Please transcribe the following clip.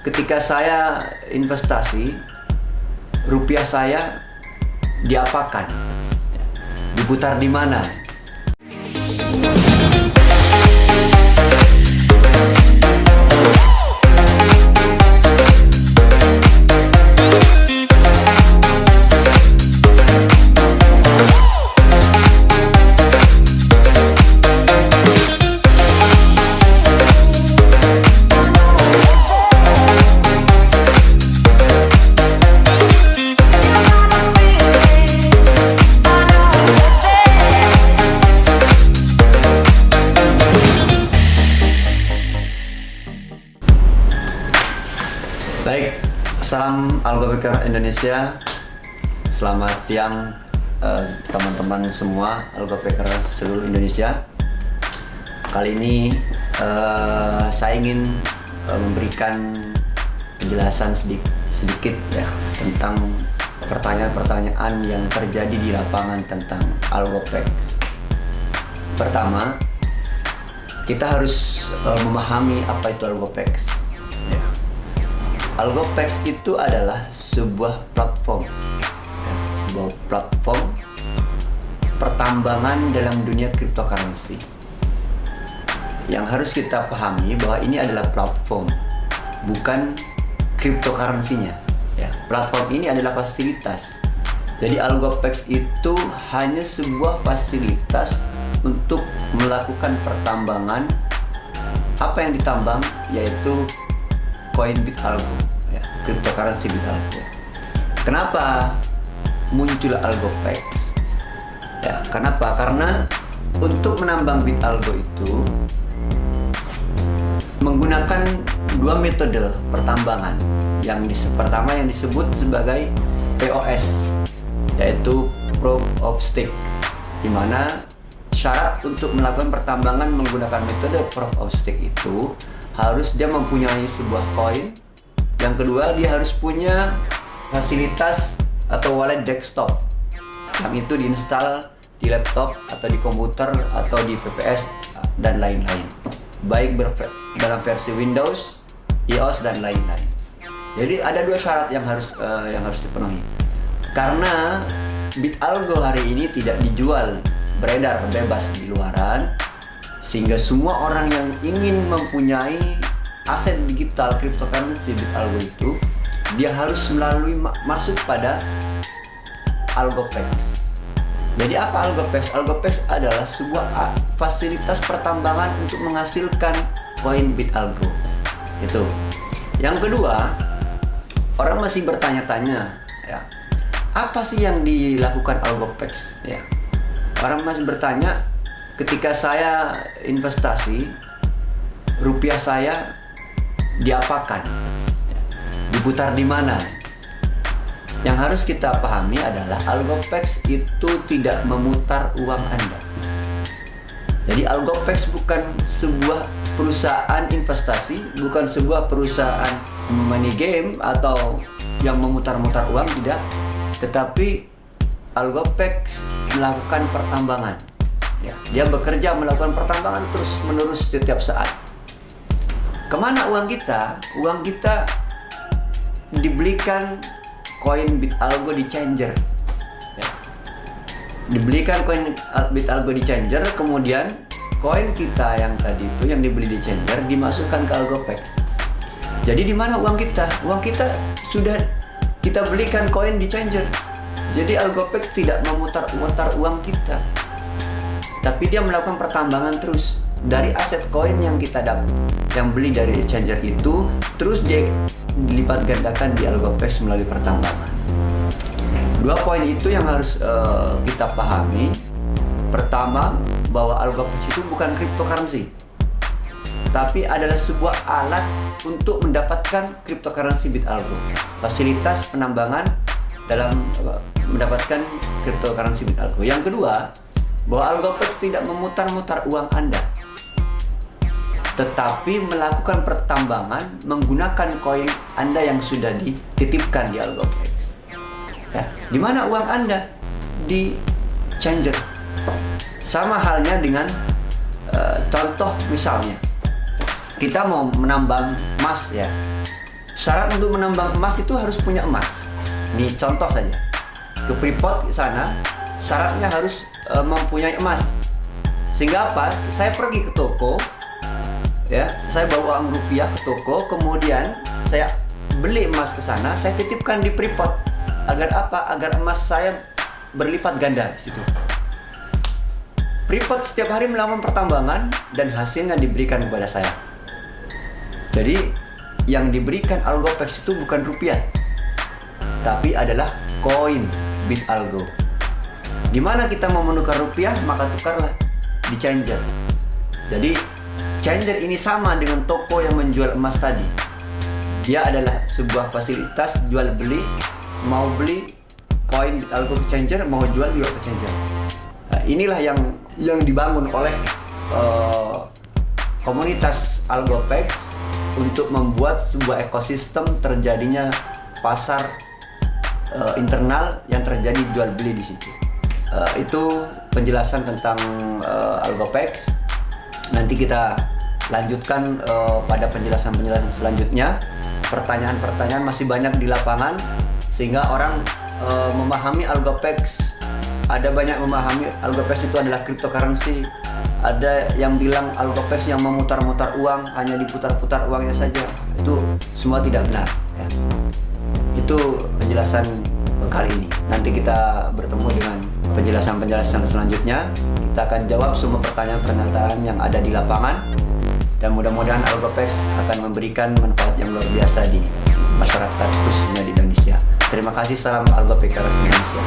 ketika saya investasi, rupiah saya diapakan? Diputar di mana? Baik, salam Algopiker Indonesia. Selamat siang teman-teman semua Algopiker seluruh Indonesia. Kali ini saya ingin memberikan penjelasan sedikit ya tentang pertanyaan-pertanyaan yang terjadi di lapangan tentang Algopex. Pertama, kita harus memahami apa itu Algopex. Algopex itu adalah sebuah platform pertambangan dalam dunia cryptocurrency. Yang harus kita pahami bahwa ini adalah platform, bukan cryptocurrency-nya. Ya, platform ini adalah fasilitas. Jadi Algopex itu hanya sebuah fasilitas untuk melakukan pertambangan. Apa yang ditambang yaitu koin BitAlgo, ya, cryptocurrency BitAlgo. Kenapa muncul Algopex? Ya, kenapa? Karena untuk menambang BitAlgo itu menggunakan dua metode pertambangan. Pertama yang disebut sebagai POS, yaitu Proof of Stake, di mana syarat untuk melakukan pertambangan menggunakan metode Proof of Stake itu harus dia mempunyai sebuah koin. Yang kedua, dia harus punya fasilitas atau wallet desktop yang itu diinstal di laptop atau di komputer atau di VPS dan lain-lain, baik dalam versi Windows, iOS dan lain-lain. Jadi ada dua syarat yang harus dipenuhi. Karena BitAlgo hari ini tidak dijual beredar bebas di luaran, sehingga semua orang yang ingin mempunyai aset digital cryptocurrency BitAlgo itu dia harus masuk pada Algopex. Jadi apa Algopex? Algopex adalah sebuah fasilitas pertambangan untuk menghasilkan koin BitAlgo. Itu. Yang kedua, orang masih bertanya-tanya, ya, apa sih yang dilakukan Algopex? Ya, orang masih bertanya, ketika saya investasi, rupiah saya diapakan? Diputar di mana? Yang harus kita pahami adalah Algopex itu tidak memutar uang Anda. Jadi Algopex bukan sebuah perusahaan investasi, bukan sebuah perusahaan money game atau yang memutar-mutar uang, tidak. Tetapi Algopex melakukan pertambangan. Ya, dia bekerja melakukan pertambangan terus-menerus setiap saat. Kemana uang kita? Uang kita dibelikan koin BitAlgo di changer. Ya. Dibelikan koin BitAlgo di changer, kemudian koin kita yang tadi itu yang dibeli di changer dimasukkan ke Algopex. Jadi di mana uang kita? Uang kita sudah kita belikan koin di changer. Jadi Algopex tidak memutar uang kita, tapi dia melakukan pertambangan terus dari aset koin yang kita dapat, yang beli dari changer itu, terus dia dilipat gandakan di Algopex melalui pertambangan. Dua poin itu yang harus kita pahami. Pertama, bahwa Algopex itu bukan cryptocurrency, tapi adalah sebuah alat untuk mendapatkan cryptocurrency BitAlgo, fasilitas penambangan dalam mendapatkan cryptocurrency BitAlgo. Yang kedua, bahwa Algopex tidak memutar-mutar uang Anda, tetapi melakukan pertambangan menggunakan koin Anda yang sudah dititipkan di Algopex. Ya, di mana uang Anda? Di changer. Sama halnya dengan contoh misalnya kita mau menambang emas ya. Syarat untuk menambang emas itu harus punya emas. Ini contoh saja. Ke Freeport ke sana, syaratnya harus mempunyai emas. Sehingga apa? Saya pergi ke toko, ya, saya bawa uang rupiah ke toko, kemudian saya beli emas ke sana, saya titipkan di Freeport. Agar apa? Agar emas saya berlipat ganda di situ. Freeport setiap hari melakukan pertambangan dan hasilnya diberikan kepada saya. Jadi yang diberikan AlgoPax itu bukan rupiah, tapi adalah koin BitAlgo. Di mana kita mau menukar rupiah, maka tukarlah di changer. Jadi changer ini sama dengan toko yang menjual emas tadi. Dia adalah sebuah fasilitas jual beli, mau beli koin BitAlgo ke changer, mau jual juga ke changer. Nah, inilah yang dibangun oleh komunitas AlgoPax untuk membuat sebuah ekosistem terjadinya pasar internal yang terjadi jual beli di situ. Itu penjelasan tentang AlgoPax. Nanti kita lanjutkan pada penjelasan-penjelasan selanjutnya. Pertanyaan-pertanyaan masih banyak di lapangan sehingga orang memahami AlgoPax. Ada banyak memahami AlgoPax itu adalah cryptocurrency. Ada yang bilang AlgoPax yang memutar-mutar uang, hanya diputar-putar uangnya saja. Itu semua tidak benar, ya. Itu penjelasan kali ini. Nanti kita bertemu dengan penjelasan-penjelasan selanjutnya. Kita akan jawab semua pertanyaan-pertanyaan yang ada di lapangan. Dan mudah-mudahan AlgoPax akan memberikan manfaat yang luar biasa di masyarakat khususnya di Indonesia. Terima kasih, salam AlgoPax Indonesia.